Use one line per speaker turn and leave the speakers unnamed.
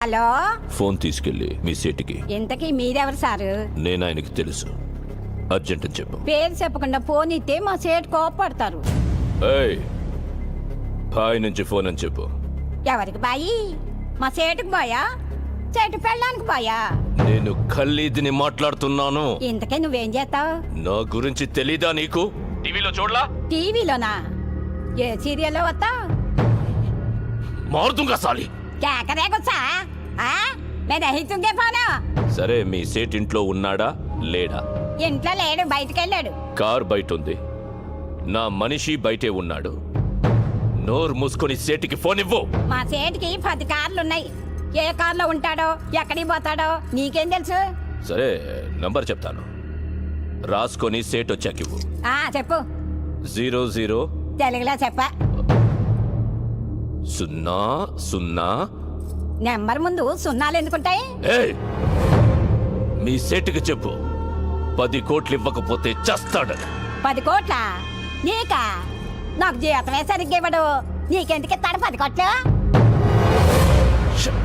Hello,
phone తీసుకెళ్ళి మీ సీటుకి.
ఇంతకీ మీరెవరు సారు?
నేను ఆయనకి తెలుసు. అర్జెంట్ అని చెప్పు.
పేరు చెప్పకుండా ఫోన్ ఇస్తే మా సేటు కోపడతారు.
ఏయ్, బాయ్ నుంచి ఫోన్ అని చెప్పు.
ఎవరికి బాయి? మా సేటుకు బాయా, చెట్టు పెళ్ళానికి బాయా?
నేను ఖల్లీదిని మాట్లాడుతున్నాను.
ఇంతకే నువ్వేం చేస్తావు?
నా గురించి తెలీదా నీకు? టీవీలో చూడలా?
టీవీలోనా? ఏ సీరియల్లో వస్తావు?
మారుతుంగా సాలి.
కేకరేకొచ్చా? నేను రహితుంగే ఫోను.
సరే, మీ సేట్ ఇంట్లో ఉన్నాడా లేడా?
ఇంట్లో లేడు, బయటకెళ్ళాడు.
కార్ బయట ఉంది. నా మనిషి బయటే ఉన్నాడు. నోరు మూసుకొని సేటికి ఫోన్ ఇవ్వు.
మా సేటుకి 10 కార్లున్నాయి. ఏ కార్లో ఉంటాడో, ఎక్కడికి పోతాడో నీకేం తెలుసు?
సరే, నంబర్ చెప్తాను, రాసుకొని సేట్ వచ్చాక ఇవ్వు.
చెప్పు.
00
తెలుగులో చెప్ప.
00.
నెంబర్ ముందు సున్నాలు ఎందుకుంటాయి?
ఏయ్, మీ సేటుకి చెప్పు, 10 కోట్లు ఇవ్వకపోతే చస్తాడని.
10 కోట్ల? నీకా? నాకు జీతమే సరిగ్గా ఇవ్వడు. నీకెందుకు ఇస్తాడు 10 కోట్లు?
Shut.